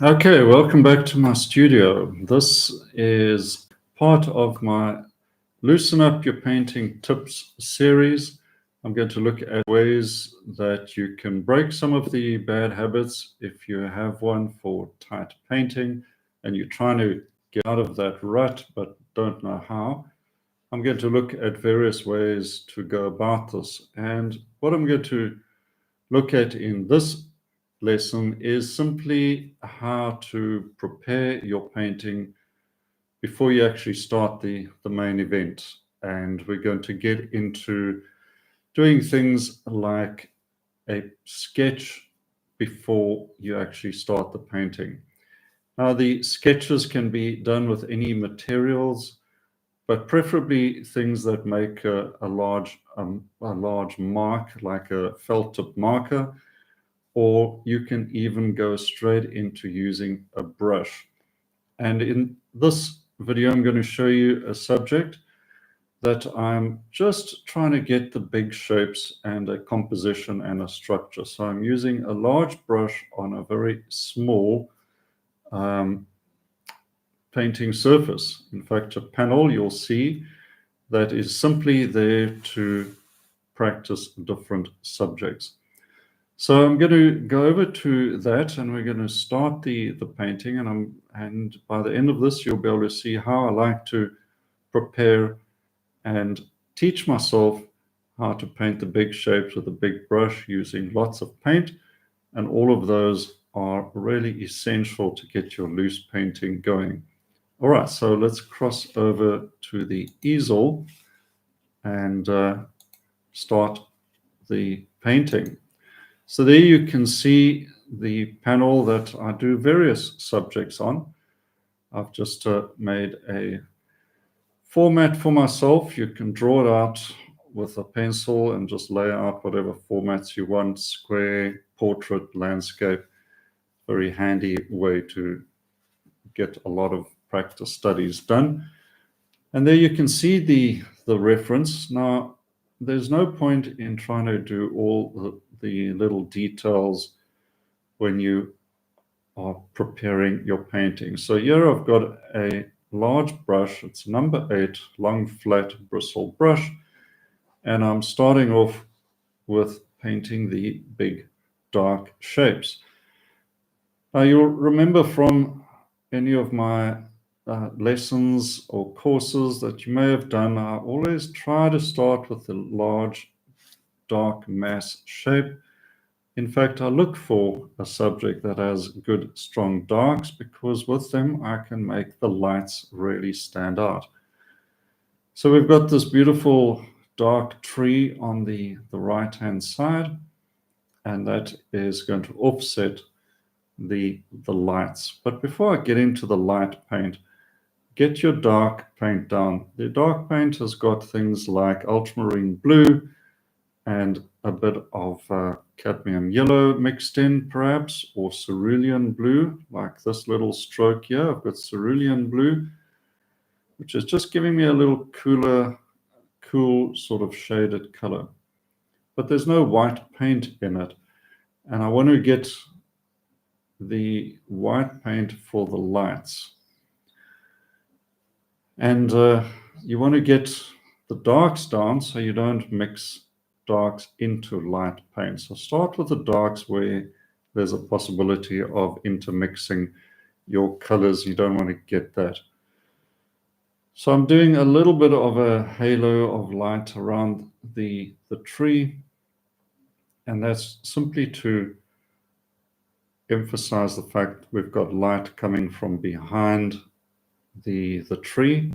Okay, welcome back to my studio. This is part of my Loosen Up Your Painting Tips series. I'm going to look at ways that you can break some of the bad habits if you have one for tight painting and you're trying to get out of that rut but don't know how. I'm going to look at various ways to go about this. And what I'm going to look at in this lesson is simply how to prepare your painting before you actually start the main event. And we're going to get into doing things like a sketch before you actually start the painting. Now, the sketches can be done with any materials, but preferably things that make a large mark, like a felt tip marker, or you can even go straight into using a brush. And in this video, I'm going to show you a subject that I'm just trying to get the big shapes and a composition and a structure. So I'm using a large brush on a very small painting surface. In fact, a panel you'll see that is simply there to practice different subjects. So I'm going to go over to that and we're going to start the painting, and by the end of this you'll be able to see how I like to prepare and teach myself how to paint the big shapes with a big brush using lots of paint, and all of those are really essential to get your loose painting going. All right, so let's cross over to the easel and start the painting. So there you can see the panel that I do various subjects on. I've just made a format for myself. You can draw it out with a pencil and just lay out whatever formats you want: square, portrait, landscape. Very handy way to get a lot of practice studies done. And there you can see the reference. Now, there's no point in trying to do all the little details when you are preparing your painting. So here I've got a large brush. It's number 8, long flat bristle brush. And I'm starting off with painting the big dark shapes. Now you'll remember from any of my lessons or courses that you may have done, I always try to start with the large dark mass shape. In fact, I look for a subject that has good strong darks, because with them I can make the lights really stand out. So we've got this beautiful dark tree on the right hand side, and that is going to offset the lights. But before I get into the light paint, get your dark paint down. The dark paint has got things like ultramarine blue and a bit of cadmium yellow mixed in, perhaps, or cerulean blue, like this little stroke here. I've got cerulean blue, which is just giving me a little cooler, cool sort of shaded color. But there's no white paint in it, and I want to get the white paint for the lights. And you want to get the darks down so you don't mix darks into light paint. So start with the darks where there's a possibility of intermixing your colors. You don't want to get that. So I'm doing a little bit of a halo of light around the tree, and that's simply to emphasize the fact we've got light coming from behind the tree.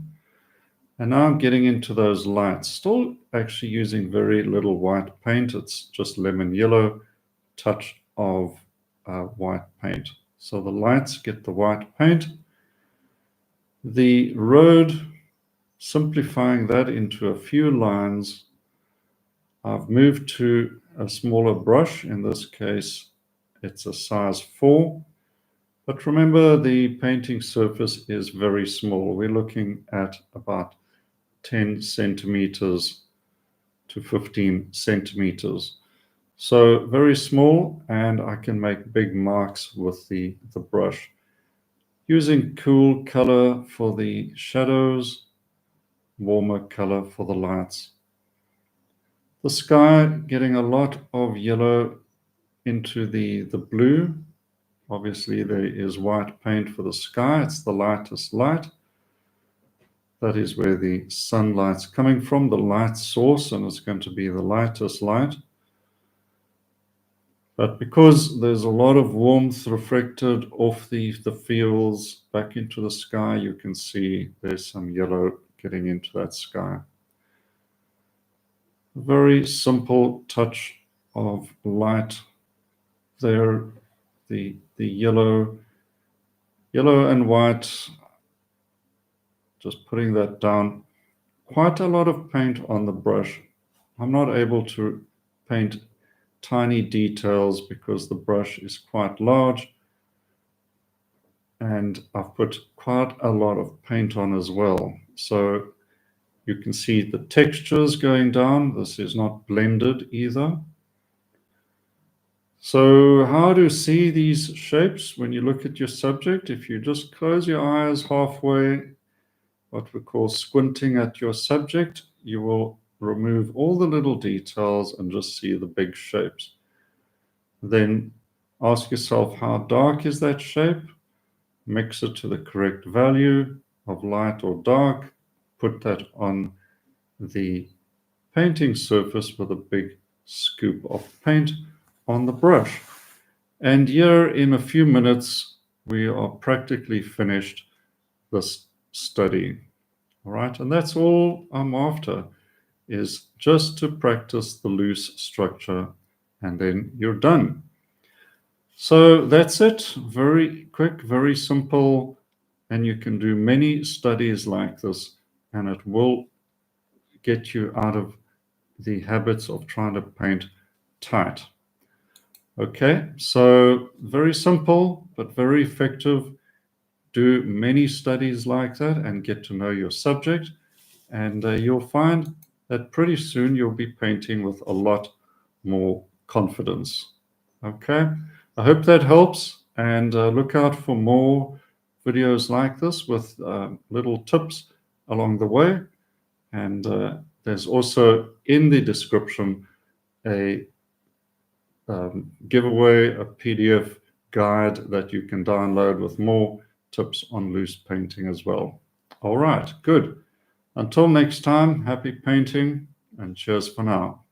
And now I'm getting into those lights, still actually using very little white paint. It's just lemon yellow, touch of white paint. So the lights get the white paint. The road, simplifying that into a few lines, I've moved to a smaller brush. In this case, it's a size 4. But remember, the painting surface is very small. We're looking at about 10 centimeters to 15 centimeters. So very small, and I can make big marks with the brush. using cool color for the shadows, warmer color for the lights. The sky getting a lot of yellow into the blue. Obviously, there is white paint for the sky. It's the lightest light. That is where the sunlight's coming from, the light source, and it's going to be the lightest light. But because there's a lot of warmth reflected off the fields back into the sky, you can see there's some yellow getting into that sky. A very simple touch of light there, the yellow and white, just putting that down. Quite a lot of paint on the brush. I'm not able to paint tiny details because the brush is quite large, and I've put quite a lot of paint on as well. So you can see the textures going down. This is not blended either. So how to see these shapes when you look at your subject? If you just close your eyes halfway, what we call squinting at your subject, you will remove all the little details and just see the big shapes. Then ask yourself, how dark is that shape? Mix it to the correct value of light or dark. Put that on the painting surface with a big scoop of paint on the brush. And here in a few minutes, we are practically finished this study. All right, and that's all I'm after, is just to practice the loose structure, and then you're done. So that's it. Very quick, very simple, and you can do many studies like this, and it will get you out of the habits of trying to paint tight. Okay, so very simple, but very effective. Do many studies like that and get to know your subject, and you'll find that pretty soon you'll be painting with a lot more confidence. Okay, I hope that helps, and look out for more videos like this with little tips along the way. And there's also in the description a giveaway, a PDF guide that you can download with more tips on loose painting as well. All right, good. Until next time, happy painting and cheers for now.